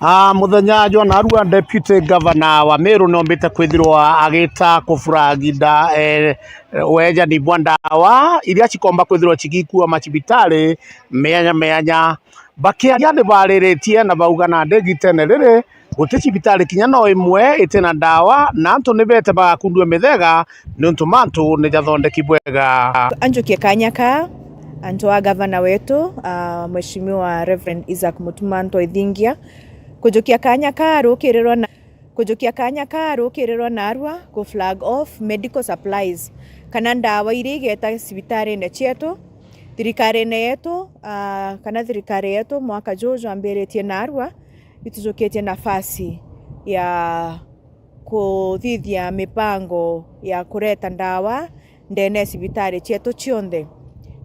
Muthenya John Arua Deputy Governor wa Meru nombite kwithirwa agita kufuragida weja ni bwandawa iria cikomba kwithirwa cigikua macibitari meanya bakiaria ni bariritie na bauga na ndegitene riri guti cibitari kinya no imwe itena ndawa na antu ni bete bagakundwe mithega nuntu mantu ni jathondeki bwega. Anjukie kanyaka antu wa governor wetu Mheshimiwa Reverend Isaac Mutumanto Ithingia kujukia kanyaka rukiriro na Arua ku flag off medical supplies kana ndawa iria igeta cibitari ne cietu thirikari yetu kana thirikari yetu mwaka juju ambiritie na Arua itujukitie nafasi ya kuthithia mipango ya kureta ndawa ndene cibitari cietu cionthe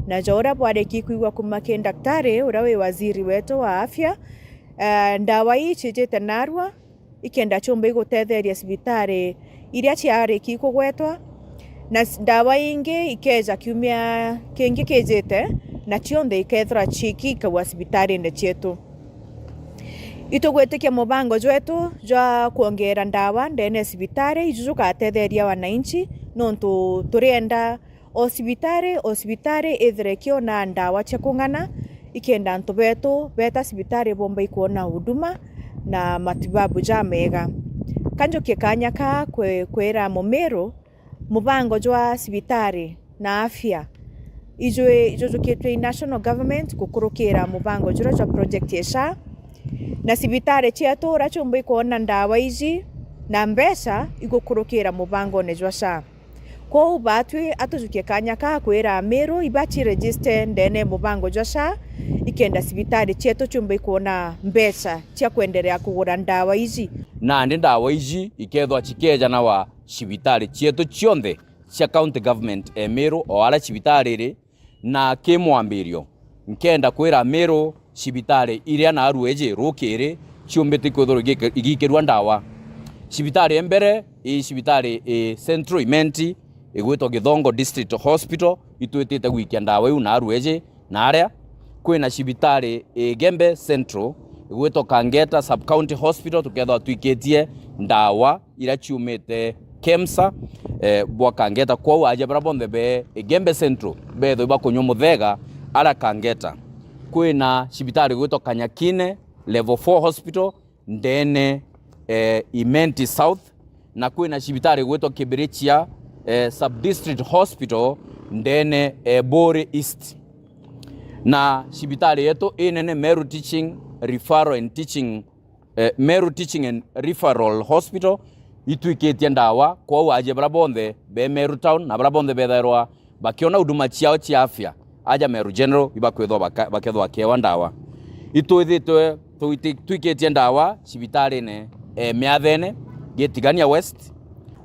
na jora bwareki kuigwa kuma ke daktari ura we waziri wetu wa afya ndawa ici jete na Arua ikenda chomba igutetheria cibitari iria ciareki kugwetwa na ndawa ingi ikeja kiumia kingi kijete na cionthe ikethra chikika wa cibitari ne cietu itugwetikia mubango jwetu jwa kuongera ndawa ndene cibitari ijujukatetheria wananchi nontu turienda osibitari ithrekio na ndawa cia kung'ana ikenda antu betu beta cibitari bomba ikuona huduma na matibabu ja mega kanjukie kanyaka kwera Mumiru mubango jwa cibitari na afya ijujukitwe national government gukurukira mubango jura jwa project ya SHA na cibitari cietu rachumba ikuona ndawa ici na mbeca igukurukira mubango ne jwa SHA ko batwi atujukie kanyaka kwera Meru ibachi register ndene mubango jwa SHA ikenda cibitari cietu chumba ikuona mbeca cia kwenderea kugura ndawa ici na ndi ndawa ici ikethwa cikeja na wa cibitari cietu cionthe cia county government Meru o ala cibitari ri na kimwambirio nkenda kwera Meru cibitari iria na Arua rukiri ciumbite kwithoro igikirwa ndawa cibitari embere cibitari Central Imenti igwitwo Githongo District Hospital itwitite gwikia ndawa iu na Arua na aria kwina cibitari Gembe Central igwitwo Kangeta Sub County Hospital tukethwa twikitie ndawa ira ciumite KEMSA bwa Kangeta kwa aje barabonde be Gembe Central betho bakunywa muthega ara Kangeta kwina cibitari igwitwo Kanyakine Level 4 Hospital ndene Imenti South na kwina cibitari igwitwo Kibirichia Sub District Hospital ndene Bore East na cibitari yetu inene Meru Teaching and Referral Hospital itwikitie ndawa kwa waje barabonde be Meru Town na barabonde betherwa bakiona huduma ciao cia afya aja Meru General ibakwithwa bakethwa kewa ndawa itwithitwe twikitie ndawa cibitari ne miathene Getigania West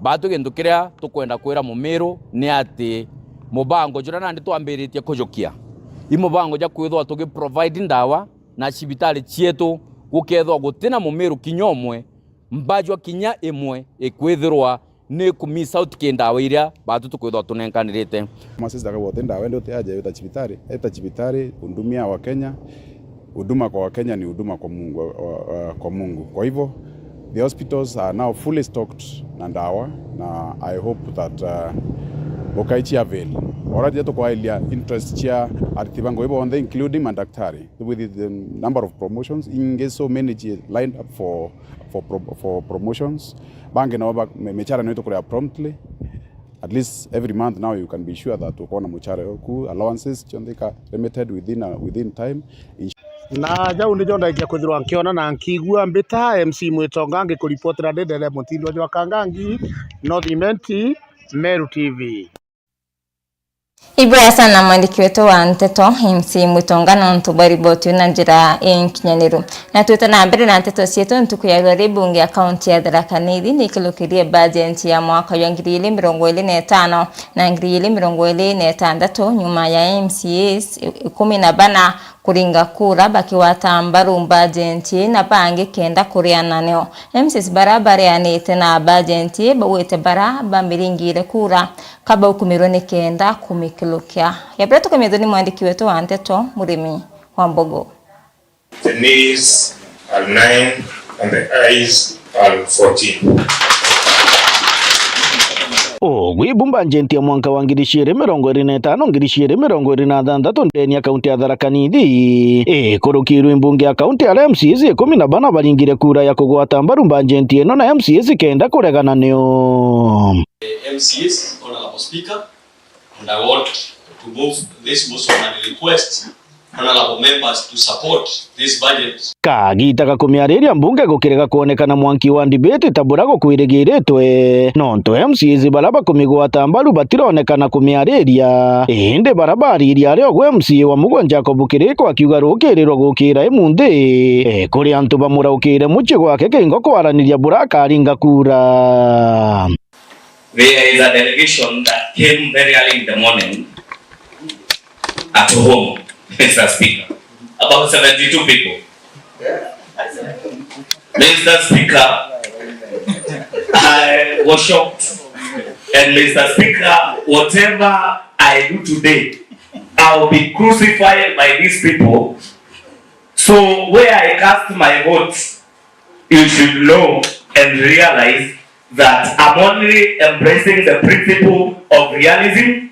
batu gendukiria tukwenda kwira Mumiru ni ati mubango jura nandi twambiritie kujukia imubango ja kwithwa tugi provide ndawa na cibitari cietu gukethwa gutina Mumiru kinyomwe mbajwa kinya imwe ikwithirwa ni kumisa out kindawa iria batu tukwithwa tunenkanirite masisi daga wote ndawa ndio tiaje eta cibitari hudumia wa Kenya huduma kwa Wakenya ni huduma kwa Mungu kwa hivyo the hospitals are now fully stocked na ndawa na I hope that okaichi avail already to kwa ilia interest chia artibango ibo on the including madaktari with the number of promotions in so many lined up for promotions bange na mechara neto kwa promptly at least every month now you can be sure that ukona mchara ku allowances chondeka limited within time na jau ndi jonda ikia kwithirwa nkiona na nkigua mbita MC Mwitonga ngikuripotera ndendere Mutindo jwa Kangangi North Imenti Meru TV. Ibaya sana mwandiki wetu wa Nteto MC Mwitonga na ntubariboti na njira inkinyaniru na tuta na mbere na Nteto cietu ntukuyagari bunge ya kaunti ya Tharaka Nithi nikilukirie budget ya mwaka wa 2025 na 2026 nyuma ya MCAs 14 kuringa kura bakiwatambaru budget na bangi kenda kuriana neo MCAs barabara yanite na budget bawete bara bamiringire kura kaba ukumirone kenda kumikilukia yapreto kamedoni mwandiki wetu wa Nteto Murimi wa Mbogo. The knees are 9 and the ayes are 14. Gwibumba njenti ya mwanka wa ngirishire mirongo iri na itano ngirishire mirongo iri na thandatu ndeni ya kaunti ya Tharaka Nithi kurukirwe imbunge ya kaunti ya MCAs 14 baringire kura ya kugwata mbaru mbanjenti eno na MCAs kenda kuregana nio. MCAs, Honorable Speaker, and I want to move this motion and request honorable members to support this budget. Kagita gakumiariria mbunge gukirega kuonekana mwanki wa debate tabura gukwiregiretwe nonto MCAs baraba kumigwata mbaru batironekana kumiariria inde barabari iria ari ogwe MCA wa Mugwa Jacob Kiriko akiuga rukirirwo gukira imunde kuri antu bamuraukire muci gwake kingo kwaraniria buraka aringa kura. There is a delegation that came very early in the morning at home, Mr. Speaker, about 72 people. Mr. Speaker, I was shocked. And Mr. Speaker, whatever I do today, I'll be crucified by these people. So where I cast my vote, you should know and realize that I'm only embracing the principle of realism,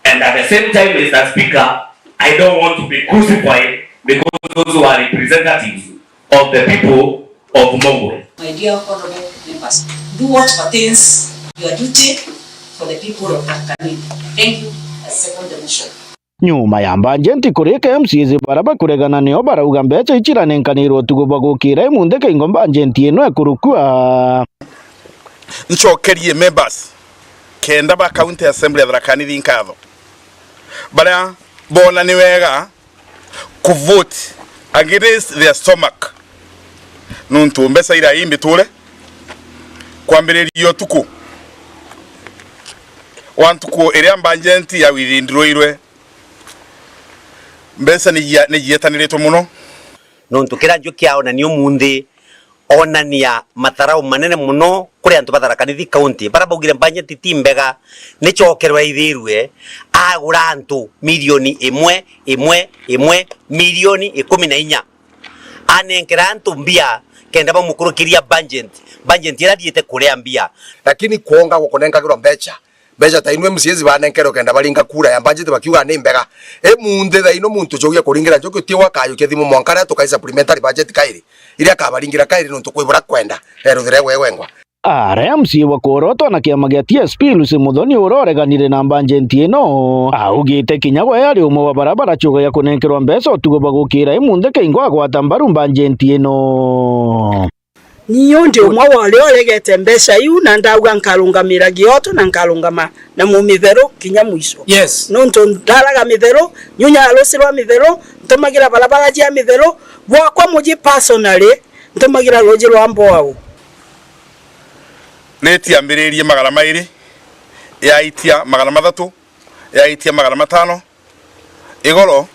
and at the same time, Mr. Speaker, I don't want to be crucified because those who are representatives of the people of Mongwe. My dear honorable members, do what pertains your duty for the people of Tharaka Nithi. Thank you. I second the motion. Nyuma ya mbanjenti kureka MCAs baraba kuregana nio barauga mbeca ichiranenkanirwo tuguba gukira imunde kingo mbanjenti eno ekurukua. Nchokerie members kenda ba county assembly ya Tharaka Nithi nkatho bara bona ni wega ku vote against their stomach nuntu mbesa ira imbi tule kwambiririo tuku wantuko ere mbanjenti ya wirindirwe mbesa ni yetanirito muno nuntu kira njo kiao na niyo munde onania matarao manene muno kuri antu ba Tharaka Nithi county baraba ugire mbanjenti timbega ni chokerwe ithirwe agura antu milioni imwe milioni 14 anenkera antu mbia kenda ba mukurukiria banjenti ira diete kuria mbia lakini kuonga gukonengagirwa mbeca ta inwe MCAs banenkero kenda baringa kura ya banjenti bakiuga ni mbega munde tha ino muntu jogia kuringira njoko tiwa kayo kethimu mwankara tukai supplementary budget kairi iria kabaringira kairi nuntu kwibura kwenda ruthire wewengwa. RMC wakoroto na kiama gia TSP Lucy Muthoni uroreganire na mbanjenti eno augite kinyagwa yari umwe wa barabara chuga ya kunenkerwa mbeca utugoba gukira imunde kingo agwata mbaru mbanjenti eno. Niyo ndi umwe wale oregete mbeca iu na ndauga nkarungamira gioto na nkarungama na mumithero kinya mwisho. Yes. Nonto ndaraga mithero nyunya alosirwa mithero ntomagira barabara jia mithero gwakwa muji personally ntomagira roji rwa mboao. Neti ambiririe magana mairi ya itia magana mathatu ya itia magana matano igoro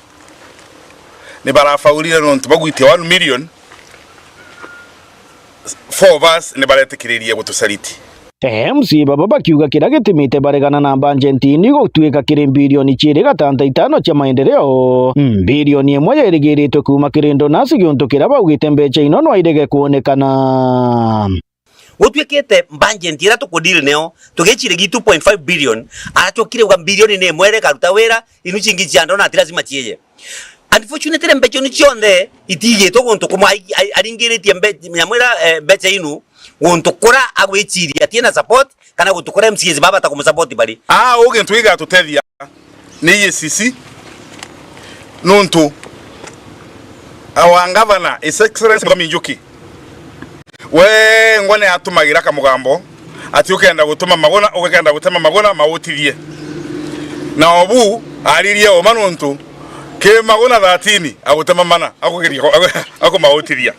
ni barafaurire nontu bagwitia 1 million 4 of us ni baretikiririe gutusaliti. MC baba bakiuga kira gitimite baregana na mbanjenti ni gutwika kiri bilioni 2.5 cia maendeleo bilioni 1 irigiritwe kuma kirindo nasi gionto kira baugite mbeca ino no irege kuonekana utwikite mbanjenti ira tukudiri neo tugechire gi 2.5 billion atokire uga bilioni ne mwere karuta wera inu chingi chiando na lazima chieye. Unfortunately mbeca ni chionde itige to gonto kuma aringiritie nyamwera mbeca inu gonto kora agwichiria tiena support kana gutukora MCAs baba takumsupport bali uge ntwiga tutethia ni EACC nuntu our governor is excellence Minjuki we ngone atumagira kamugambo ati ukenda gutuma magona ukenda gutema magona mawutirie na obu aririe o manuntu ke magona 13 agutema mana akugiria akumawutiria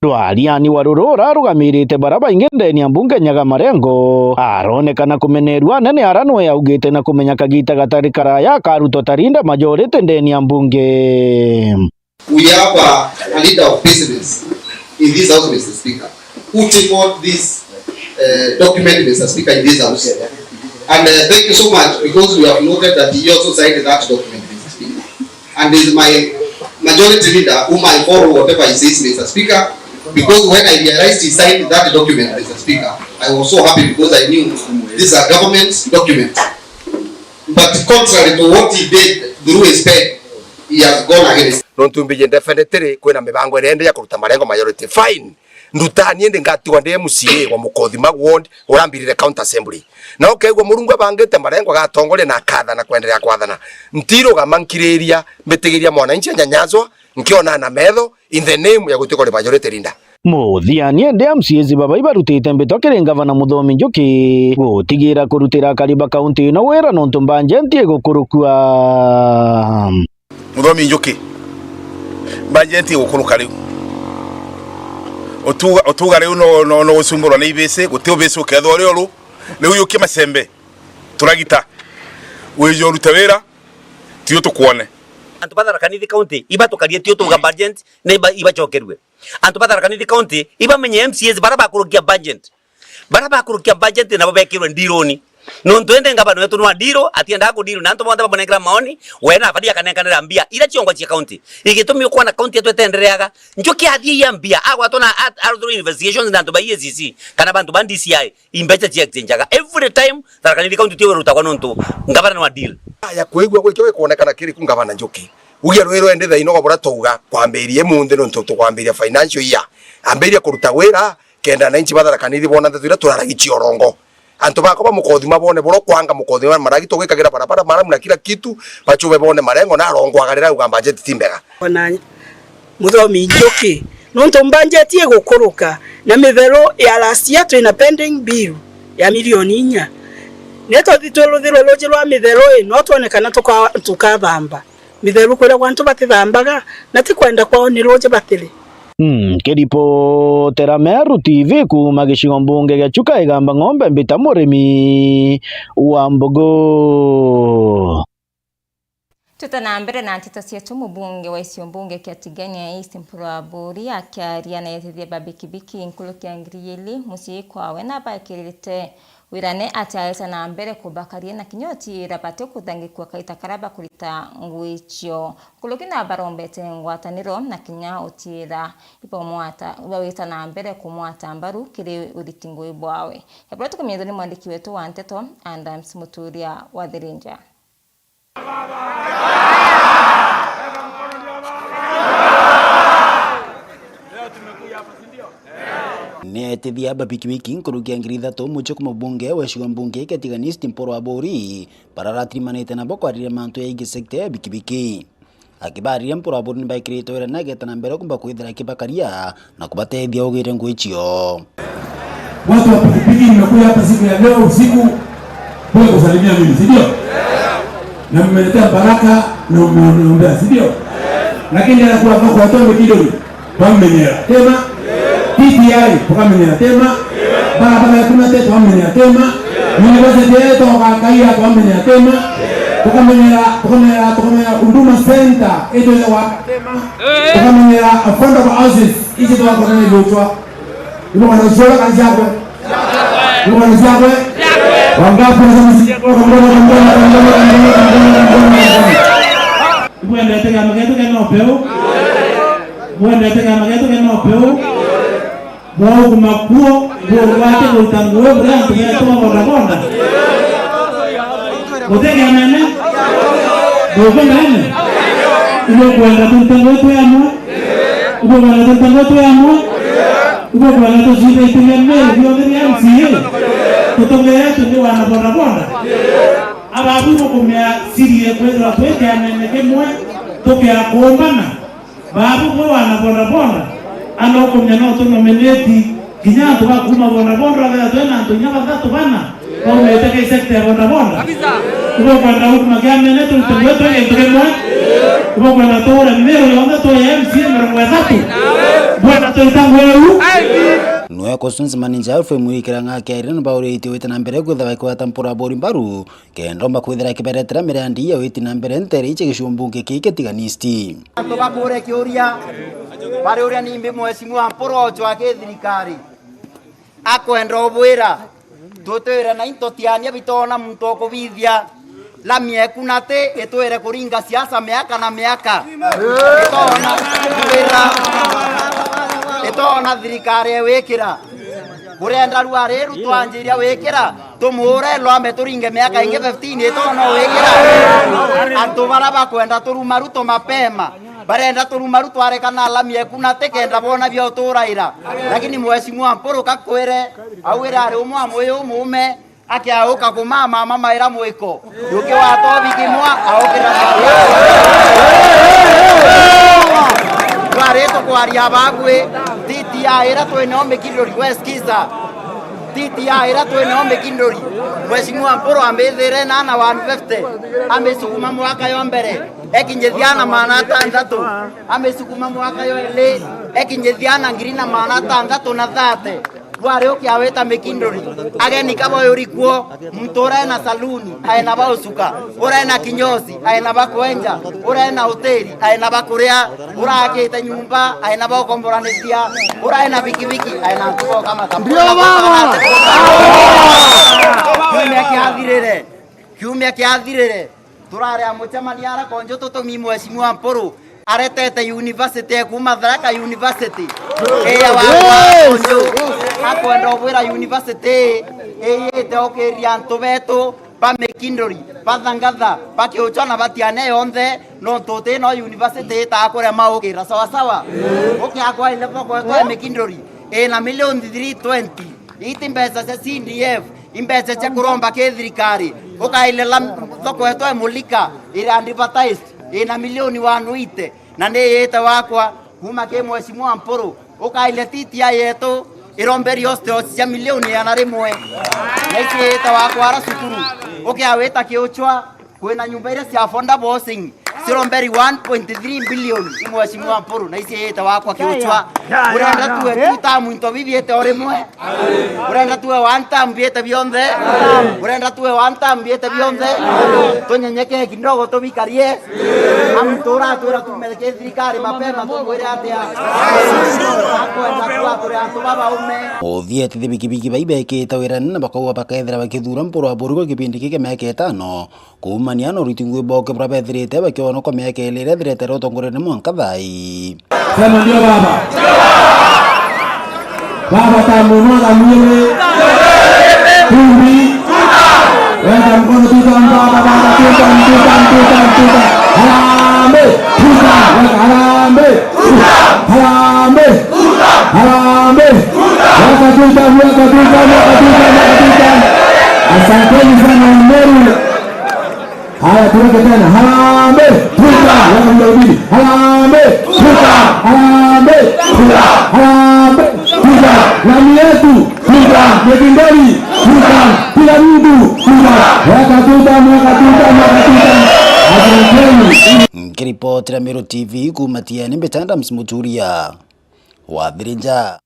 Rwariani warurora rugamirite baraba ingende ni ambunge nyaga marengo aronekana kumenerwa nene aranwe augite na kumenya kagita gatari karaya karuto tarinda majority ndeni ambunge. We have a leader of precedence in this house, Mr. Speaker, who take on this document, Mr. Speaker, in this house. And thank you so much because we have noted that he also signed that document, Mr. Speaker. And it is my majority leader whom I follow whatever he says, Mr. Speaker, because when I realized he signed that document, Mr. Speaker, I was so happy because I knew this is a government document. But contrary to what he did through his pen, he has gone against. Nontumbije definitely kwena mibango irende ya kuruta marengo majority fine. Nduta niende ngatiwa ndi MCA wa Mukothi Ward urambirire county assembly. Na okegwa murungu abangete marengo gatongole na kadha na kwendelea kwathana. Ntiro gamankiriria mbetegeria mwananchi anyanyazwa nkiona na metho in the name ya gutikore majority leader. Muthiani ndi MCA baba ibarutite mbeto kiri gavana Muthomi Njuki gutigira kurutira Kariba county no wera no ntumbanje ntie gukurukua Muthomi Njuki banje ntie gukuruka riu otuga riu no gusumbura na ibese gutio bese ukethwo riu riu yuki masembe turagita wejo rutawera tio tukuone antu badara kanithi county iba tukarie tio tuga budget ne iba chokerwe antu badara kanithi county iba menye MCAs baraba kurukia budget na babekirwe ndironi no ntwende ngabano wetu no ndiro atienda ko ndiro nanto bonda babonekera maoni wena afadia kanenkanira mbia ira chiongo chi county igitumi kwa na county yetu tendereaga Njuki athie ya mbia agwa tona out investigations nanto ba EACC kana bantu bandi CI imbecha chi exchange every time Tharaka Nithi county tiwe rutakwa nonto ngabana no deal ya kwigwa gwikyo kuonekana kiri kungabana Njuki ugia rwero ende thaino gobora touga kwambirie munde no nto kwambiria financial year ambiria kuruta wera kenda na inchi Tharaka Nithi bona ndatwira turaragichi orongo anto bako ba Mukothi mabone boro kwanga Mukothi maragito gwikagira barabara maramu na kila kitu bachume bone marengo na rongo agarira ugamba budget timbega ona Muthomi Njuki nonto budget ye gukuruka na mithero ya last year twina pending bill ya milioni 4 neto thituluthiro loje lwa mithero no tuonekana tukathamba mithero kwira kwantu batithambaga na tikwenda kwao ni loje batiri Kiripotera Meru TV kuma gicigo mbunge gia Chuka igamba ng'ombe mbita murimi wa Mbogo. Tutana mbere na ntito cietu mubunge wa icio mbunge kia Tigania East Mpuraburi akiaria na yethithia babikibiki nkulukia ngiriili mucii kwawe na bakirite wirane ataesa na mbere kubakaria na kinyoti rapate kuthangikwa kaita karaba kurita ngwicio kulukina barombete ngwataniro na kinya utira ipomwata wawita na mbere kumwata mbaru kiri uritingo ibwawe hebro tukumyezo ni mwandiki wetu wa Nteto Adams Muturia wa Thirinja. Netithia babikibiki nkurukia ngiri 3 mucho kuma bunge wa cigo mbunge kia Tigania East Mpuraburi pararatrimanite na bokwarire mantu ya ingi sekta ya bikibiki akibaria Mpuraburi ni baikirite wera na geta na mbere kumba kwithira kibakaria na kubatethia ugire ngwicio. Watu wa pikipiki nimekuja hapa siku ya leo usiku kwa kusalimia mimi, si ndio? Na mmeletea baraka na mmeombea, si ndio? Lakini anakuwa kwa tombe kidogo pamenyera tema PTI tukamenyera tema barabara ya kuna tetu pamenyera tema university yetu wakaia pamenyera tema tukamenyera huduma center eto ya wakatema tukamenyera affordable houses hizi tu wako ndani lutwa ipo wanazola kanisa hapo ipo kanisa hapo wangapi wanasema sija kwa Bueno, tega mageto que no peo. Bueno, tega mageto que no peo. Bo kuma kuo, bo wate bo tanguo, branco que toma por bonda. Bo tega nene. Bo nene. Ubo kwenda tuntango tu amo. Ubo kwenda tuntango tu amo. Ubo kwenda tu sita itemene, yo de MCA. Tutongea tu ni wana bonda. Ababu kumya sirie kwenda kwenda nene kemwe tokea kuombana babu kwa wana bonda ano kumya no to nominate kinyanto ba kuma bonda ya tena to nyama tatu bana kwa umeteka sekta ya bonda kwa kwenda huko magame neto tuweto kemwe kwa kwenda tora mmero yonga to ya MCA mero tatu bwana to tangu Noya Constance Manager Alfred Muikira ngake irene baure itiwete na mbere kwitha kwata Mpuraburi mbaru kendo makwithira kiberetera mirandi ya witi na mbere ntere iche gishumbunge kike Tigania East to bakure kiuria bari uria ni mheshimiwa Mporojo ake thirikari akwenda obwira tutwira na into tiania bitona muntu okubithia lami ekunate etwere kuringa siasa miaka na miaka etona thirikari wikira kurenda ruareru twanjiria wikira tumure lwambe turinge miaka ingi 15 etona wikira antu baraba kwenda turumaru to mapema barenda turumaru twarekana lami ekunate kenda bona bya uturaira lakini mheshimiwa Mpuru kakwere awira ari umwa moyo mume akiauka kumama mama ira mwiko yuke wato bikimwa aukira Wareto kwaria bagwe titi ya era twene kindori weskiza titi ya era twene kindori mheshimiwa Mpuru ambethere na 150 amesukuma mwaka yo mbere ekinjethiana manata 3 amesukuma mwaka yo ile ekinjethiana ngirina manata 3 na 30 Ware ukiaweta mekindori ageni kama yorikuo mtora na saluni aina bausuka ora na kinyozi aina bakwenja ora na hoteli aina bakuria ora akita nyumba aina bakomboranesia ora na bikibiki aina tuko kama ndio baba kiumia kiathirire turare amuchamaniara konjo toto mi mheshimiwa Mpuru aretete university kuma Tharaka University ya wakonjo akwenda bwira university eyete okeria ntobeto pa mekindori pa thangatha pa kiochana batiane yonthe no tote no university ta kore maukira sawa sawa okiakwa ile poko kwa mekindori na milioni 320 iti mbesa za CDF imbesa cha kuromba ke thirikari ukaile thoko yetu mulika ile advertised na milioni 1 na ndeyete wakwa kuma ke mheshimiwa Mpuru ukaile titia yetu iromberi hostels ya milioni ya rimwe nake tawakwara sukuru ukiaweta kiochwa kwena nyumba ile cia fonda bossing siromberi 1.3 billion mheshimiwa Mpuru na isi tawakwa kiochwa urenda tuwe tutamu into bibiete orimwe urenda tuwe one time biete bionde urenda tuwe one time biete bionde tonyenyeke kidogo tobikarie amtora tura tumeleke thirikari mapema tungwire atia akwenda kwa atu baba ume othiete thibikibiki baibekite wirana na bakauga bakethera bakithura Mpuru wa Borugo kipindi kike meke 5 kuumania no ritingwe boke brabethirite bakiono ko meke lere thirete rotongore ne mwanka thai sema ndio baba baba tamuno na mwenye kumbi wenda mkono tutamba baba tuta harambe tuta harambe asanteni sana Meru. Haya tuweke tena harambe tuta harambe nami yetu tuta yekindori tuta kila mtu tuta asanteni. Kiripoti ya Meru TV kumatieni Betanda Msmuturia Wadhirinja.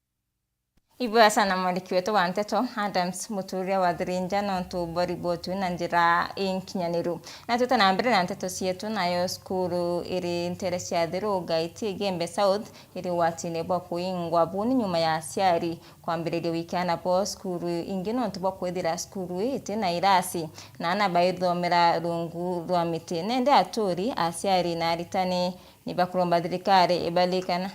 Ibwa sana mwandiki wetu wa Nteto Adams Muturia wa Dhirinja na ntubori botu na njira inkinyaniru na tutanambere na Nteto sietu nayo skuru iri nteresi ya Thiruga iti Gembe South iri watine bwa kuingwa buni nyuma ya asiari kwambiriri wikana po skuru ingino ntubwa kwethira skuru iti na irasi na anabaithomera rungu rwa miti nende aturi asiari na aritani ni bakuromba thirikari ibalikana.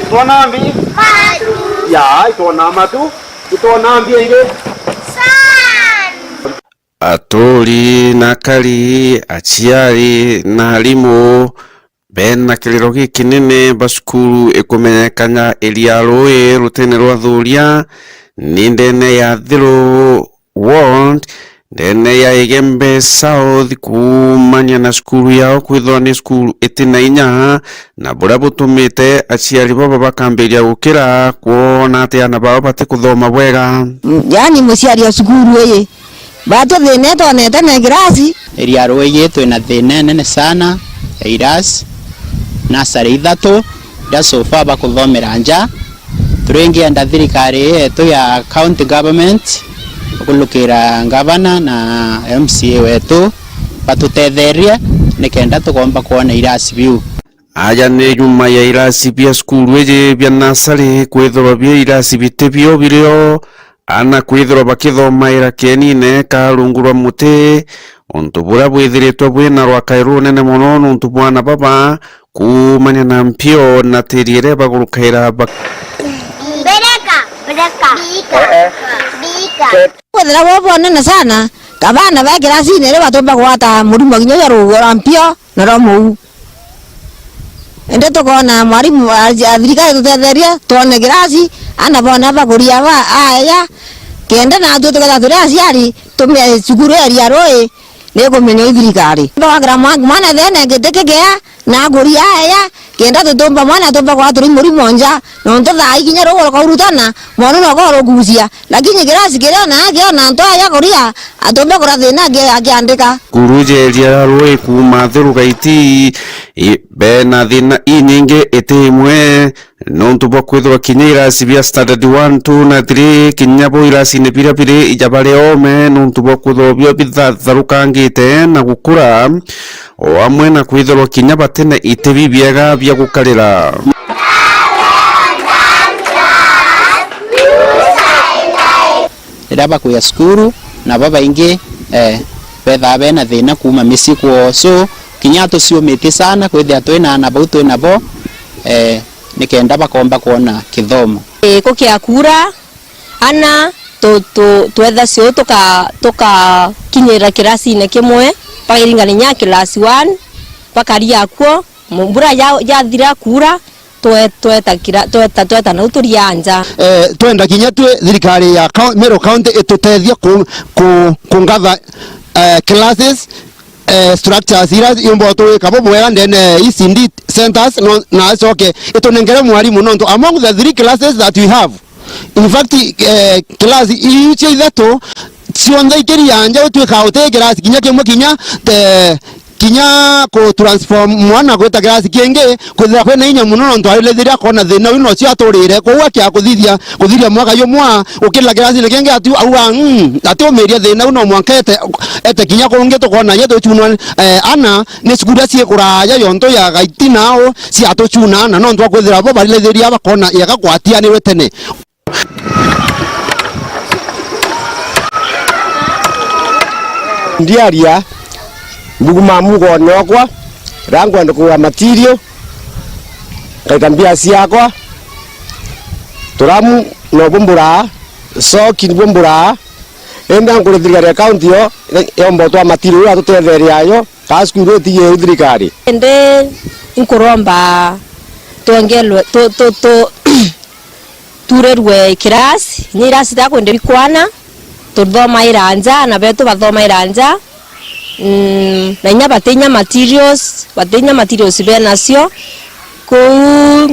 Tuanambi? Ya, ituanama tu. Ituanambi inge? Aturi na kari aciari na harimu bena kiriro gikinene basukuru ikumenyekana iria rui rutene rwa Thuria ni ndene ya Thiru Ward ndene ya Igembe South kumanya na skuru yao kwithwa ni skuru itinainya na bura butumite aciari baba bakambiria gukira kuona ati ana baba bati kuthoma bwega yani muciari wa skuru iyi batu thine tonete na girasi iria rui yetu na thine nene sana irasi na sari ithatu ya sofa bakuthomera nja turengienda thirikari yetu ya county government kulukira gavana na MCA wetu batutetheria nikenda tugomba kuona irasi biu. aja nĩ nyuma ya irasi bia skulu eje bia nasari kwithorwa bia irasi bite bio birio ana kwithorwa bakithomaira kenine karungurwa muti untu bura bwithiritwe bwina rwakairwo nene muno nuntu bwana baba kumanya na mpio na tiriere bagurukaira wethera wobonene sana kabana ba kirasi nere batomba gwata murimo ginyo ya rugora mpio na romu ende tukona mwarimu athirikari tutetheria tuone kirasi ana bona baguria ba aya kenda na tu tukata turi aciari tumia cukuru area roi nĩgũmenya thirikari ndawagira mwana thene ngitikigea na guria aya kenda tutumba mwana tumba kwa turi murimo nja no ntotha ikinya rugoro kaurutana mwana no goro gucia lakini kirasi kiria na agio na nto aya guria atumba kura thina akiandika kuruje ria roi kuma thirugaiti bena thina inyingi itimwe nuntu bwa kwithwa kinya irasi bia standard 1 2 na 3 kinya bo irasi ne pira pire ijabare ome nuntu bwa kwithwa bia bitharukangite na gukura o amwe na kwithwa kinya batene itebi biega bia gukarira ndaba kuya skuru na baba ingi betha bena thina kuma misi kwo so kinya tuciumite sana kwithia twina na bo twina bo nikenda bakomba kuona kithomo kukia kura ana twetha cio tuka kinyira kirasi-ine kimwe pairingania kilasi 1 pakaria kwo mbura ya thira kura tweta na uturia nja twenda kinya twe thirikari ya Meru County itutethia kungatha classes structures ira imbo to kabo bwega ndene ECD centers na asoke itonengere mwarimu nonto among the 3 classes that we have in fact class ichi ithatu cionthe ikiria nja utwika utegera kinya kimwe kinya ko transform mwana gweta class kingi kuthira kwena inya muno nonto alethiria kona thina wino cio aturire kwa kia kuthithia mwaka yo mwa ukila class ile kingi atu atu meria thina uno mwankete ete kinya kungi tukona yeto chunwa ana ni skura cie kuraya yonto ya gaiti nao cia atuchuna na nonto kwithira bo balethiria bakona yaga kwatia ni wetene ndiaria mbuguma mugo nokwa rangwenda kuwa material kaikambia siakwa turamu no bumbura so kinbumbura enda ngure thirikari account yo yombo twa material ya tutetheria yo kaskuru tiye thirikari ende nkuromba tuongelwe turerwe kirasi nyirasi ta kwende bikwana tuthoma iranja na betu bathoma iranja na inya batenya materials benacio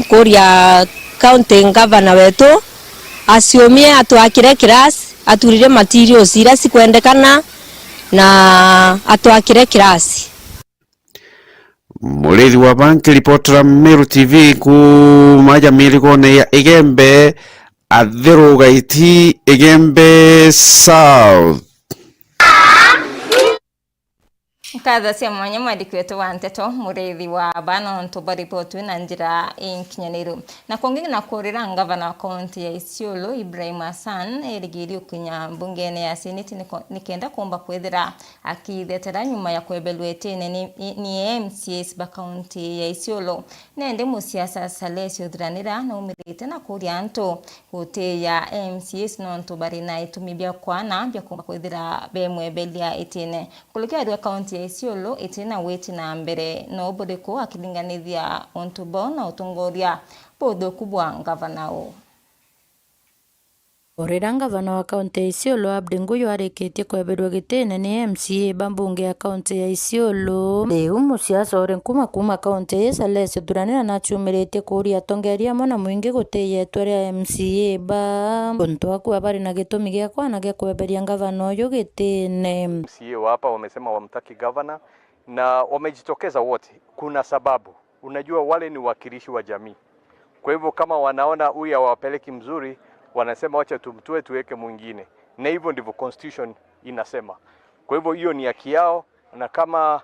kuria county governor wetu asiomie atwakire class aturire materials ira sikwendekana na atwakire class Mulithi wa banki reporter Meru TV kumaja mirigone ya Igembe athirugaiti Igembe South Kadha cia mwanya mwandiki wetu wa Nteto murithi wa bana ntuba report na njira inkinyaniru na kongi na kurira ngavana wa kaunti ya Isiolo Ibrahim Hassan erigiri ukinya mbungene ya Senate nikenda kuomba kwethira akithetera nyuma ya kwebelwetene ni MCS ba kaunti ya Isiolo nende musiasa Salesio Dhranira na umirite na kuria antu hote ya MCS no ntubari na itumibia kwana bya kuomba kwethira bemwebelia itene kulikia ri kaunti ya Isiolo itina weti na mbere no bodeko akilinganithia ontubo na utongoria bodo kubwa ngavana o Orera ngavana wa kaunti ya Isiolo Abdi Nguyo areketie kweberwa gitene ni MCA bambunge ya kaunti ya Isiolo musiasa ore kuma kaunti ya Salesio Dhranira na chumirite kuria tongeria mona mwingi guteye tore MCA ba onto akwa bari na gitumi gya kwana gya kweberia ngavana uyu gitene MCA hapa wamesema wamtaki gavana na wamejitokeza wote. Kuna sababu, unajua wale ni wakilishi wa jamii, kwa hivyo kama wanaona huyu hawapeleki mzuri wanasema wacha tumtue tuweke mwingine, na hivyo ndivyo constitution inasema. Kwa hivyo hiyo ni haki yao, na kama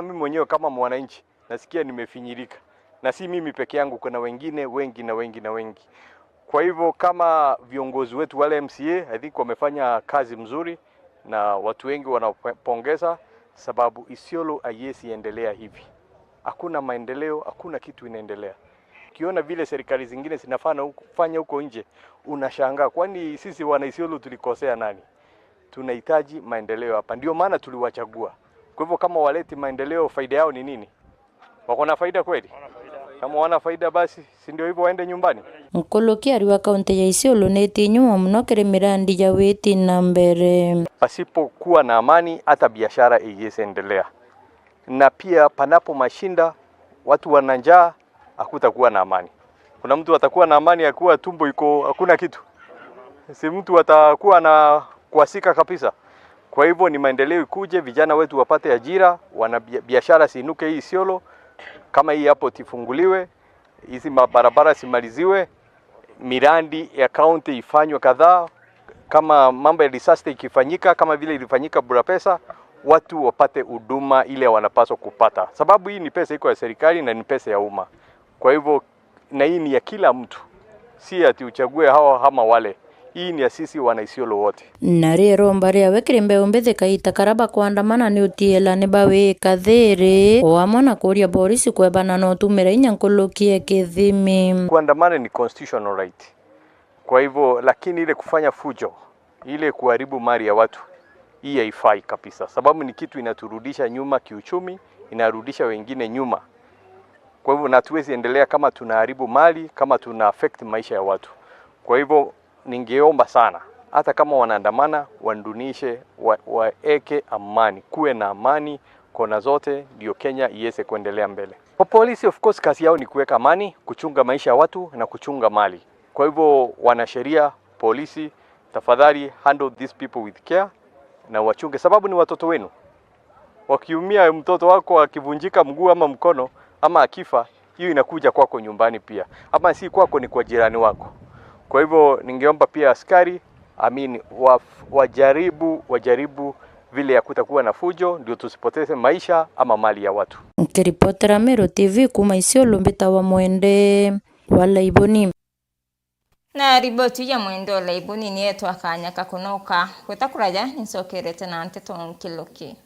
mimi mwenyewe kama mwananchi nasikia nimefinyirika, na si mimi peke yangu, kuna wengine wengi na wengi na wengi. Kwa hivyo kama viongozi wetu wale MCA, I think wamefanya kazi mzuri na watu wengi wanapongeza, sababu Isiolo haiwezi endelea hivi. Hakuna maendeleo, hakuna kitu inaendelea. Ukiona vile serikali zingine zinafanya huko nje, unashangaa, kwani sisi wana Isiolo tulikosea nani? Tunahitaji maendeleo hapa. Ndio maana tuliwachagua. Kwa hivyo kama waleti maendeleo, faida yao ni nini? Wako na faida kweli? Kama wana faida basi, si ndio hivyo waende nyumbani. Mkolokiari wa kaunti ya Isiolo netinyuma muno kiri mirandi ya witi na mbere. Pasipokuwa na amani, hata biashara haiwezi endelea. Na pia panapo mashinda, watu wana njaa, hakutakuwa na amani. Kuna mtu atakuwa na amani akuwa tumbo iko hakuna kitu. Si mtu atakuwa na kuasika kabisa. Kwa hivyo ni maendeleo ikuje, vijana wetu wapate ajira, wana biashara siinuke hii Isiolo, kama hii hapo tifunguliwe, hizi mabarabara simaliziwe, mirandi ya county ifanywe kadhaa, kama mambo ya disaster ikifanyika kama vile ilifanyika Burapesa, watu wapate huduma ile wanapaswa kupata. Sababu hii ni pesa iko ya serikali na ni pesa ya umma. Kwa hivyo na hii ni ya kila mtu. Si ati uchague hawa ama wale. Hii ni ya sisi wana Isiolo wote. Na rero mbare awekire mbeu mbithika itakaraba kuandamana ni utiela ni bawe kathere o amona kuria polisi kwebana no tumira inyankulukie kithimi. Kuandamana ni constitutional right. Kwa hivyo lakini ile kufanya fujo, ile kuharibu mali ya watu, hii haifai kabisa. Sababu ni kitu inaturudisha nyuma kiuchumi, inarudisha wengine nyuma. Kwa hivyo hatuwezi endelea kama tunaharibu mali, kama tuna affect maisha ya watu. Kwa hivyo ningeomba sana, hata kama wanaandamana, wandunishe, waeke amani. Kuwe na amani, kona zote, ndio Kenya iweze kuendelea mbele. Kwa polisi, of course, kazi yao ni kuweka amani, kuchunga maisha ya watu na kuchunga mali. Kwa hivyo wanasheria, polisi, tafadhali handle these people with care na wachunge, sababu ni watoto wenu. Wakiumia, mtoto wako akivunjika mguu ama mkono ama akifa, hiyo inakuja kwako nyumbani pia. Ama si kwako, ni kwa jirani wako. Kwa hivyo ningeomba pia askari wajaribu vile ya kutakuwa na fujo, ndio tusipoteze maisha ama mali ya watu. Nikiripotera Meru TV kuma Isiolo Mbitawa Mwende wa Laiboni. Na riboti ya Mwende wa Laiboni ni yetu akanya kakunoka kwetakuraja nisokerete na Nteto Nkiloki.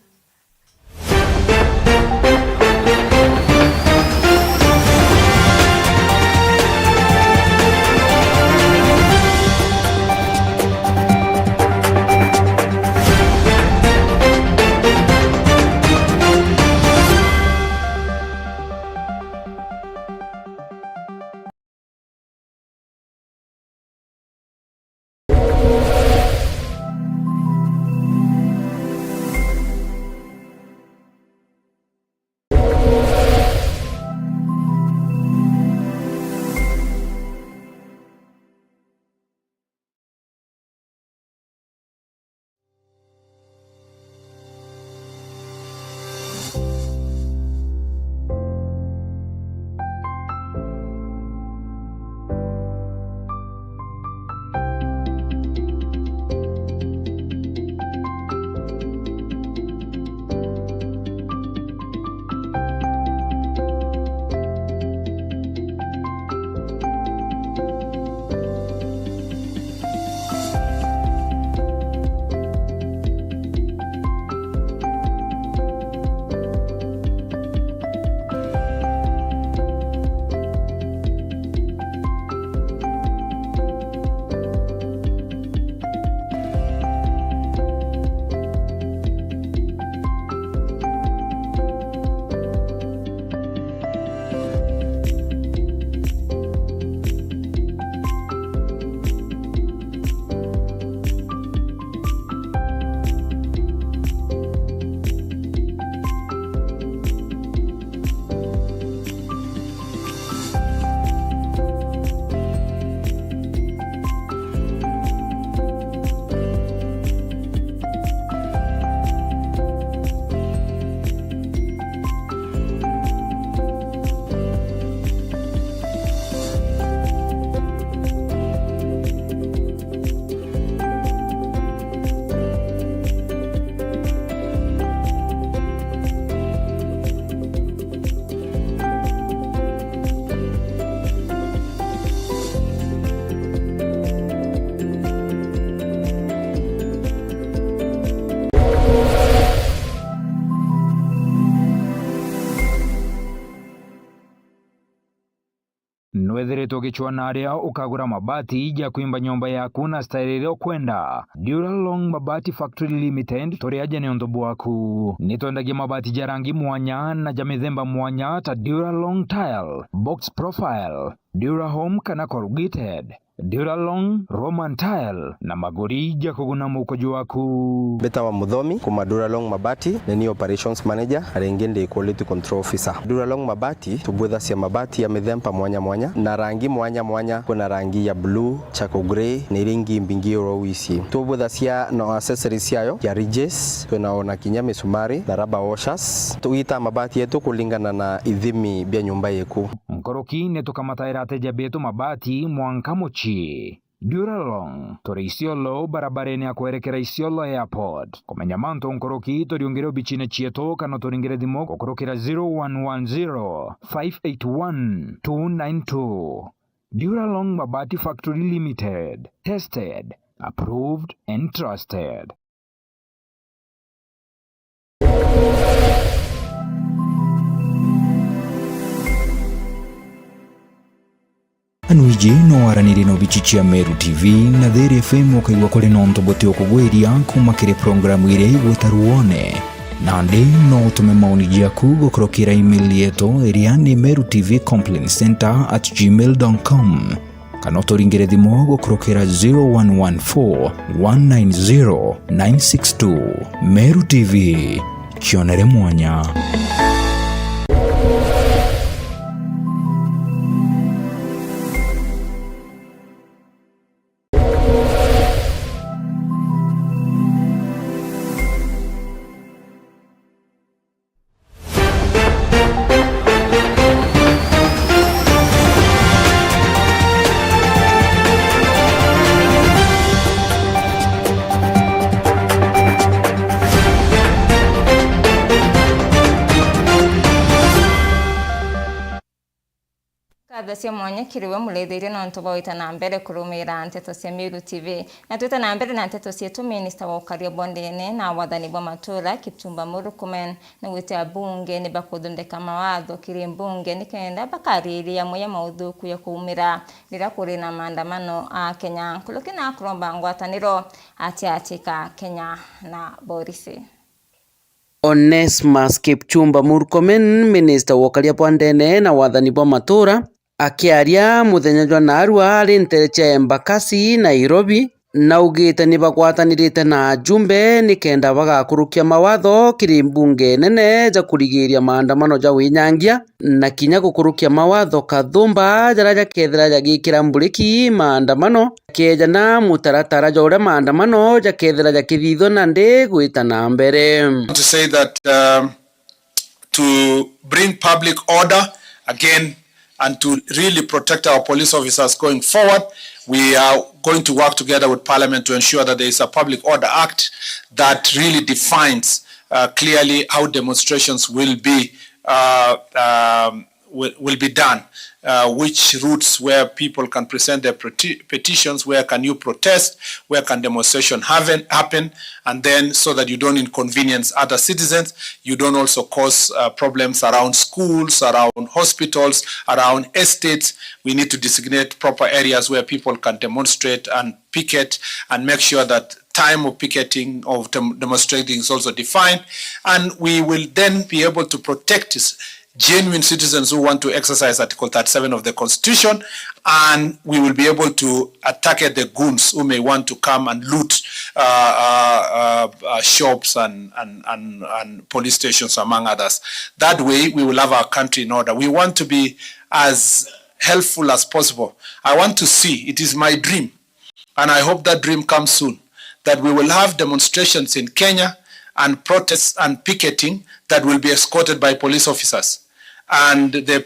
wethiritwo gichwana aria ukagura mabati ja kuimba nyumba yaku na style iria ukwenda. Duralong Mabati Factory Limited turiaja ni ondobu waku. Nitwendagia mabati ja rangi mwanya na ja mithemba mwanya ta Duralong Tile, Box Profile, Durahome kana corrugated, Duralong Roman Tile na magori ja kuguna mukojo waku. Beta wa Muthomi kuma Duralong Mabati ni operations manager arengende quality control officer. Duralong Mabati tubwetha cia mabati ya mithemba mwanya mwanya na rangi mwanya mwanya. Kuna rangi ya blue, charcoal grey na rangi mbingi orowici. Tubwetha cia no accessories yayo ya ridges, tunaona kinya misumari na rubber washers. Tuita mabati yetu kulingana na ithimi bya nyumba yeku. Nkoroki netukamataira ateja betu mabati mwanka mochi. Duralong tore Isiolo barabareni ya kuerekera Isiolo Airport. Kumenya manto nkoroki toriongere bichine chieto kana toringere dimo kukorokera 0110 581 292. Duralong Mabati Factory Limited. Tested, approved and trusted. Anuiji no araniri no bichichia Meru TV na Theri FM wakaigwa kore nonto bote okugwiria kumakire programu ire igwetaruone na ndi no tume maoni jaku gukorokira email yetu iria ni merutvcomplaintcenter@gmail.com kana turingire thimo gukorokira 0114 190 962. Meru TV kionere mwanya. Cia mwanya kiriwe muletheire no ntoboita na mbere kurumira nteto cia Meru TV na twita na mbere na nteto cia minister wa ukaria bondene na wathani bwa matura Kipchumba Murkomen na gwita bunge ni bakuthondeka mawatho kiri bunge ni kenda bakariria moya mauthuku ya kuumira rira kuri na maandamano a Kenya kulukina kuromba ngwataniro atiatika Kenya na Boris. Onesmus Kipchumba Murkomen minister wa ukaria bondene na wathani bwa matura akiaria muthenya jwa narua ari nterecha Embakasi Nairobi na ugite ni bagwatanirite na jumbe ni kenda bagakurukia mawatho kiri mbunge nene ja kurigiria maandamano ja winyangia na kinya gukurukia mawatho kathumba jara ja kethira ja gikira mbuliki maandamano keja na mutaratara ja ure maandamano ja kethira ja kithitho na ndi gwita na mbere. To say that to bring public order again and to really protect our police officers going forward, we are going to work together with Parliament to ensure that there is a Public Order Act that really defines clearly how demonstrations will be done, which routes where people can present their petitions, where can you protest, where can demonstration happen, and then so that you don't inconvenience other citizens, you don't also cause problems around schools, around hospitals, around estates. We need to designate proper areas where people can demonstrate and picket and make sure that time of picketing, of demonstrating is also defined, and we will then be able to protect genuine citizens who want to exercise Article 37 of the Constitution, and we will be able to attack at the goons who may want to come and loot shops and police stations, among others. That way, we will have our country in order. We want to be as helpful as possible. I want to see, it is my dream, and I hope that dream comes soon, that we will have demonstrations in Kenya and protests and picketing that will be escorted by police officers. And the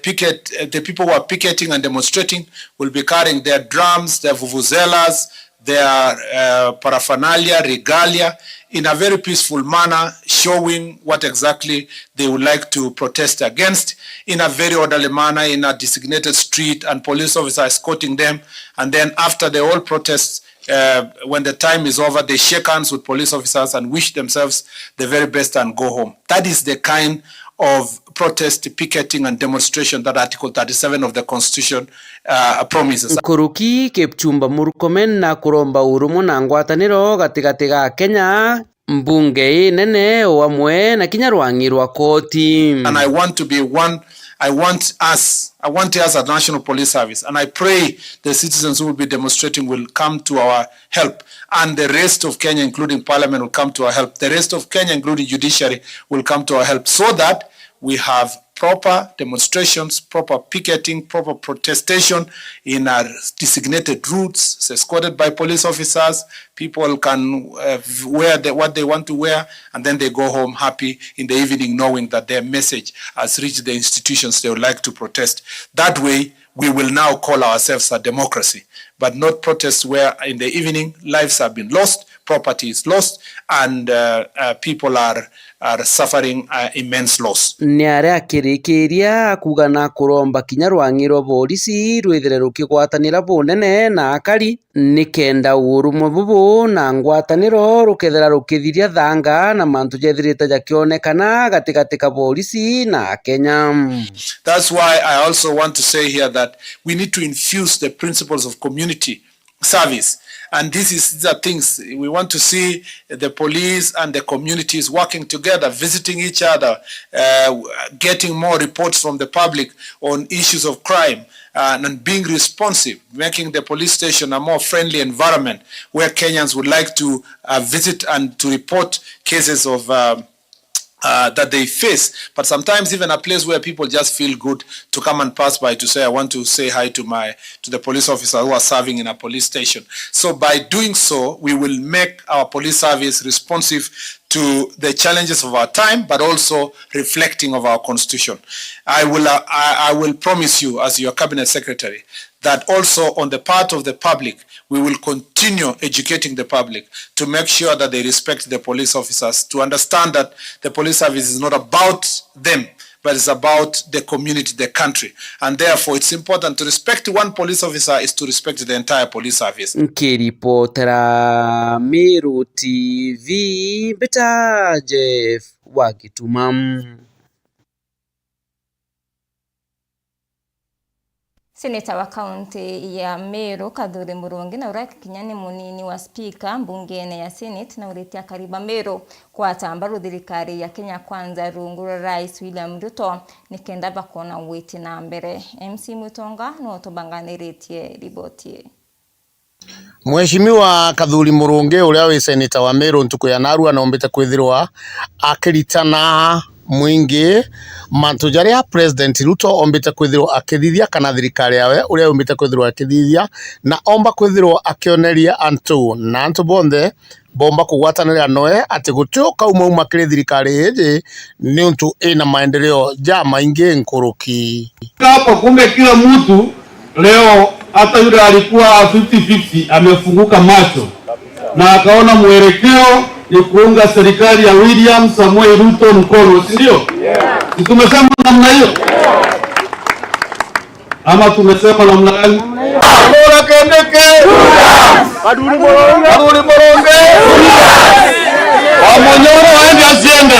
people who are picketing and demonstrating will be carrying their drums, their vuvuzelas, their paraphernalia, regalia, in a very peaceful manner, showing what exactly they would like to protest against, in a very orderly manner, in a designated street, and police officers escorting them. And then after the whole protests, when the time is over, they shake hands with police officers and wish themselves the very best and go home. That is the kind of protest, picketing and demonstration that Article 37 of the Constitution promises. Nkuruki Kipchumba Murkomen na kuromba urumu na ngwataniro gatigati ga Kenya mbunge nene wamwe na kinya rwangi rwa koti. And I want to be one. I want us as National Police Service, and I pray the citizens who will be demonstrating will come to our help, and the rest of Kenya, including Parliament, will come to our help. The rest of Kenya, including Judiciary, will come to our help, so that we have proper demonstrations, proper picketing, proper protestation in our designated routes, escorted by police officers. People can wear what they want to wear, and then they go home happy in the evening, knowing that their message has reached the institutions they would like to protest. That way, we will now call ourselves a democracy, but not protests where in the evening lives have been lost, property is lost, and people are suffering immense loss. Niare akirikiria kuga na kuromba kinya rwangi rwa polisi rwithire rukigwatanira bunene na akari nikenda urumwe bubu na ngwataniro rukethera rukithiria thanga na mantu jethirite jakionekana gatigati ka polisi na Kenya. That's why I also want to say here that we need to infuse the principles of community service. And these are things we want to see the police and the communities working together, visiting each other, getting more reports from the public on issues of crime, and being responsive, making the police station a more friendly environment where Kenyans would like to visit and to report cases of that they face, but sometimes even a place where people just feel good to come and pass by to say, I want to say hi to the police officer who are serving in a police station. So by doing so, we will make our police service responsive to the challenges of our time, but also reflecting of our constitution. I will promise you, as your cabinet secretary, that also on the part of the public, we will continue educating the public to make sure that they respect the police officers, to understand that the police service is not about them, but it's about the community, the country. And therefore, it's important to respect one police officer is to respect the entire police service. Nkiripotera Meru TV, Beta Jeff Wagitumam. Seneta wa kaunti ya Meru Kadhure Murungi na uraki kinyani munini wa speaker mbungene ya Senate na uretia kariba Meru kwa tambaru thirikari ya Kenya Kwanza rungura Rais William Ruto nikenda bakona witi na mbere. MC Mutonga no tubanganiretie riboti. Mheshimiwa Kadhure Murungi uria wi seneta wa Meru ntuku ya Narua na ombete kwithirwa akiritana mwingi mantu jaria President Ruto ombete kwithirwa akithithia kana thirikari yawe uria ombete kwithirwa akithithia na omba kwithirwa akioneria antu na antu bonthe bomba kugwatanira noe ati gutio kauma kire thirikari hiji ni untu ina maendeleo ja maingi nkuruki hapa. Kumbe kila mtu leo, hata yule alikuwa 50-50 amefunguka macho na akaona mwelekeo ni kuunga serikali ya William Samuel Ruto mkono, si ndio? Si tumesema namna hiyo? Ama tumesema namna gani? Bora kendeke. Kadhure Murungi. Wamonyoro aende asiende.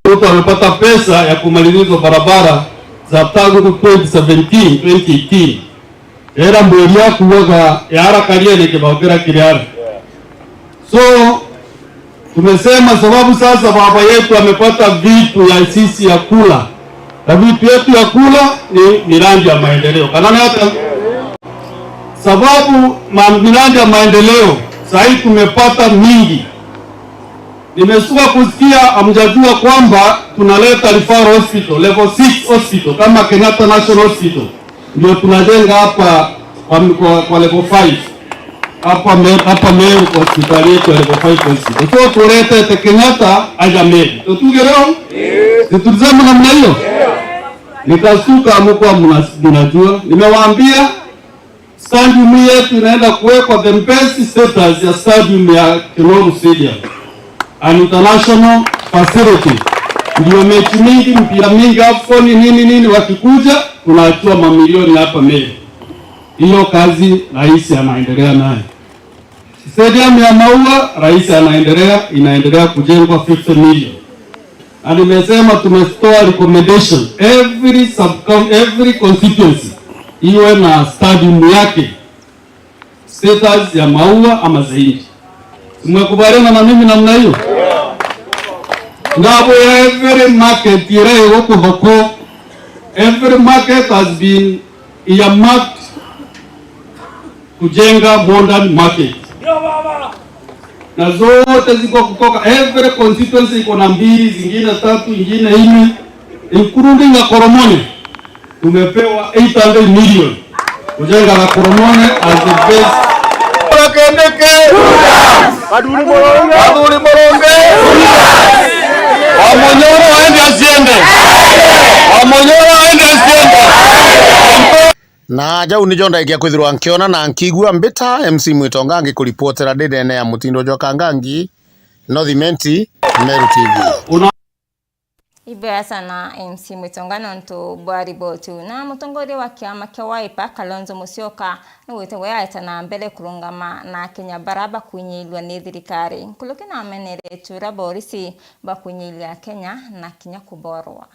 Ruto amepata pesa ya kumalizia barabara za tangu 2017-2018. Era mberia kuwaga yara kariene kibagera kiriara. So tumesema sababu sasa baba yetu amepata vitu ya sisi ya kula. Na vitu yetu ya kula ni miradi ya maendeleo. Kanana hata sababu miradi ya maendeleo sasa tumepata mingi. Nimesuka kusikia amjajua kwamba tunaleta referral hospital level 6 hospital kama Kenyatta National Hospital. Ndio tunajenga hapa kwa level 5 hapa Meru kwa hospitali yetu level 5 hospital. So tulete Kenyatta aja Meru. Tutugereo? Tutuzama namna hiyo? Nikasuka mko mnajua. Nimewaambia stadium yetu inaenda kuwekwa the best status ya stadium ya Kinoru Stadium. An international facility. Ndio mechi mingi, mpira mingi, AFCON nini wakikuja tunachua mamilioni hapa Meru. Hiyo kazi rais anaendelea nayo. Stadium ya Maua rais inaendelea kujengwa 50 million. Na nimesema tumetoa recommendation every constituency iwe na stadium yake, status ya Maua ama zaidi. Tumekubaliana na mimi namna hiyo? Ngabo every market ireo kuhoko, every market has been earmarked kujenga modern market. Na zote ziko kutoka every constituency iko na 2, zingine 3, zingine 4, including ya Koromone. Tumepewa 800 million kujenga la Koromone as the best. Kendeke Aduri Moronge Wamonyoro aende asiende. Na jau ni jonda ikia kwithirwa nkiona na nkigua mbita MC Mwitonga ngikuripotera ndene ya Mutindo Njoka Ngangi, Northimenti, Meru TV. Ibaya sana MC Mwitonga nonto bwari botu na mutongori wa kiama kia Wiper Kalonzo Musyoka niwite weaita na mbele kurungama na Kenya baraba kunyilwa ni thirikari nkuluki na amenere tura borisi bakunyilya Kenya na Kenya kuborwa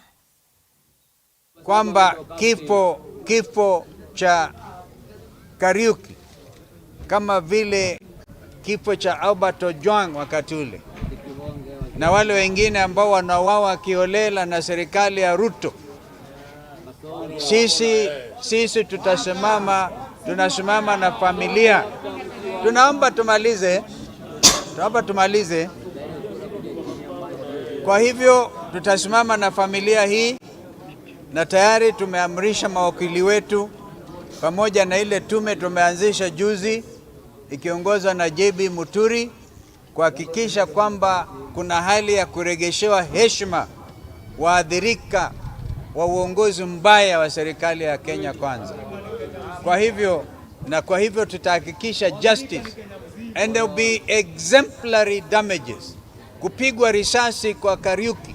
kwamba kifo cha Kariuki kama vile kifo cha Albert Ojwang wakati ule na wale wengine ambao wanauawa kiolela na serikali ya Ruto, sisi tunasimama na familia. Tunaomba tumalize. Kwa hivyo tutasimama na familia hii, na tayari tumeamrisha mawakili wetu pamoja na ile tume tumeanzisha juzi ikiongozwa na JB Muturi kuhakikisha kwamba kuna hali ya kuregeshewa heshima waathirika wa uongozi mbaya wa serikali ya Kenya kwanza. Kwa hivyo tutahakikisha justice and there will be exemplary damages. Kupigwa risasi kwa Kariuki,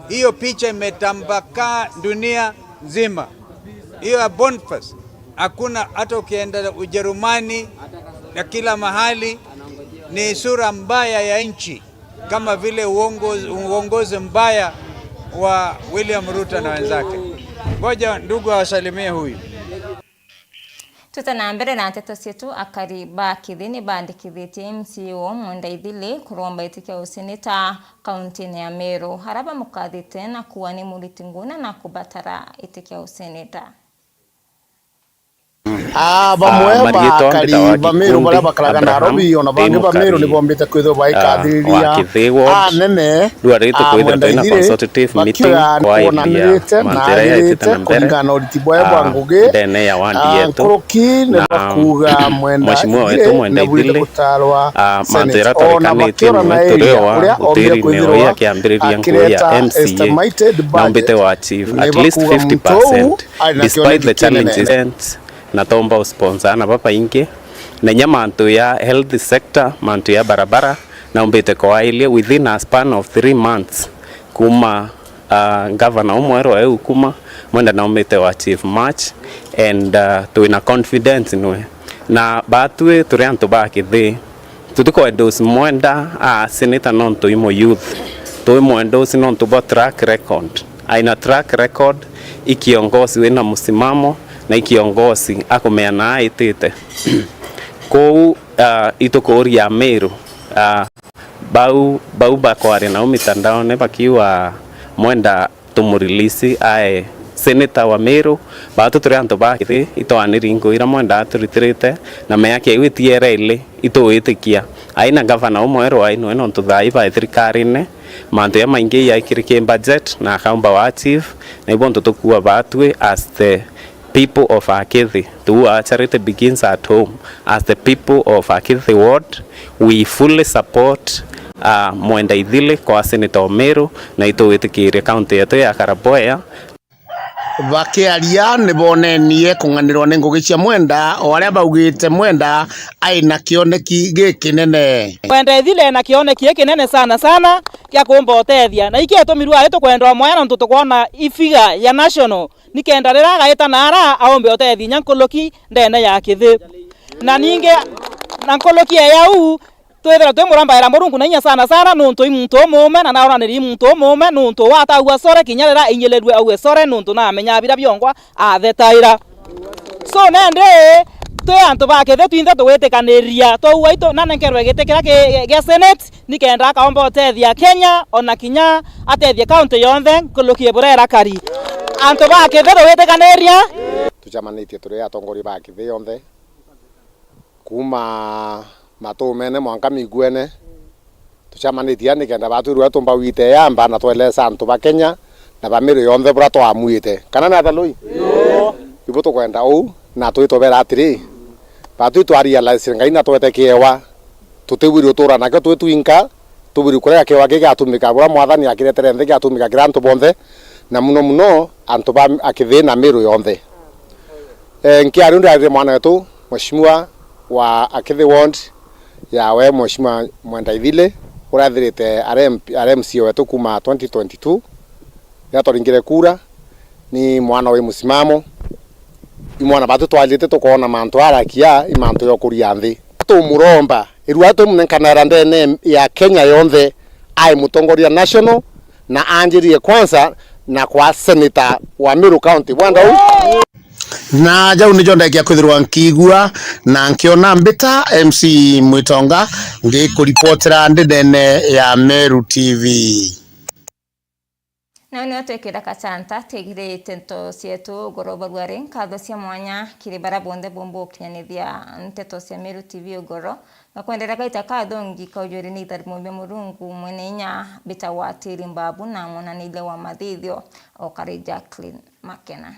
hiyo picha imetambaka dunia nzima. Hiyo ya Boniface, hakuna, hata ukienda Ujerumani na kila mahali, ni sura mbaya ya nchi, kama vile uongozi mbaya wa William Ruto na wenzake. Ngoja ndugu awasalimie huyu. Tutanambere na nteto sietu akariba kithini bandikithiti MCO Mundaithili kuromba itikia useneta kaunti ya Meru haraba mukathite na kuwani Mulitinguna na kubatara itikia useneta. Bamwe bakari Bameru baria bakaraga Nairobi ona bangi Bameru ni bombete kwitho baikathiria nene rwarite kwitho twina consultative meeting kwa iria manjira yaitite na mbere kungana uritibu ya ngugi ndene ya wandi yetu kuruki ne bakuga mwenda mheshimiwa wetu Mundaithili manjira tarikanite ni turewa utiri ni oya kiambiriria ngui ya MCA na mbite wa chief at least 50% despite the challenges na tomba sponsor na papa ingi na nyamantu ya health sector, mantu ya barabara na umbete kwa ile within a span of 3 months kuma governor umwero eu kuma mwenda na umbete wa chief match and tuina confidence nwe na batwe turiantu bakithi tutuko endorse mwenda senator nonto imo youth to endorse nonto bo track record aina track record ikiongozi wena musimamo na ikiongozi akomeana aitite kou itokoria Meru bau bakwari na mitandao ne bakiwa mwenda tumurelisi ae senator wa Meru batu turianto bakithi itoaniringo ira mwenda turitirite na meyake witiere ile itoitikia aina governor umwero aino eno ntuthai ba thirikari-ne mantu ya maingi ya ikirike budget na akaumba wa chief na ibonto tukua batwe as the people of Akithi. The charity begins at home. As the people of Akithi ward, we fully support Mundaithili kwa Senator Meru na ituwitikiria county yetu ya Karaboya. Bakiaria ni bonenie kunganirwa ni ngugi cia mwenda o aria baugite mwenda aina kioneki gikinene. Mundaithili na kioneki gikinene sana kia kumba utethia na ikietumirwa aito kwendwa mwana na tutukona ifiga ya national nikenda rira gaita nara aombe utethi nyankuluki ndene ya kithi na ninge na nkolokia yau twethera twe murambaira murungu na inya sana nuntu imuntu umume na naoraniri imuntu umume nuntu wata uasore kinyarira inyelerwe uesore nuntu na amenya bira byongwa athetaira so nende twe antu bakethe twinthe tuwitikaniria twaito nanenkerwe gitikira gia senate nikenda akaomba otethia Kenya ona kinya atethia county yonthe nkolokie burera kari antu bakethe tuwitikaniria tucamanitie turi atongori bakethe yonthe kuma matumene mwanka miguene tucamanitie nikenda batwirwa tumba wite yamba na twelesa antu ba Kenya na bamiro yonthe bura twamuite kana na thaloi ibo tukwenda u na twitobera atiri batu twaria la singa ina twete kiewa tutibiri utura nake twitwinka tubiri kurea kiewa gigatumika bura mwathani akiretere nthe gigatumika kirantu bonthe na muno antu ba akithina miru yonthe nkiari ndari mwana wetu mheshimiwa wa Akithi ward yawe mheshimiwa Mwendaithile urathirite RMC wetu kuma 2022 yatoringire kura ni mwana we musimamo imwana batu twalite tukona mantu arakia imantu yokuria nthi tumuromba irua tumunenkanara ndene ya Kenya yonthe ai mutongoria national na anjirie kwanza na kwa senator wa Meru County bwanda na jau nijo ndekia kwithirwa nkigua na nkiona mbita MC Mwitonga ngikuripotera ndene ya Meru TV na ni otwekira kachanta tegire tento sietu goroba rware nkatho cia mwanya kiri barabonde bombo kinyanithia nteto cia Meru TV ugoro gakwendera kaita kathongi kaujuri ni tarimombe murungu mwenenya bita wa tiri mbabu na mwana nile wa mathithio okari Jacqueline Makena.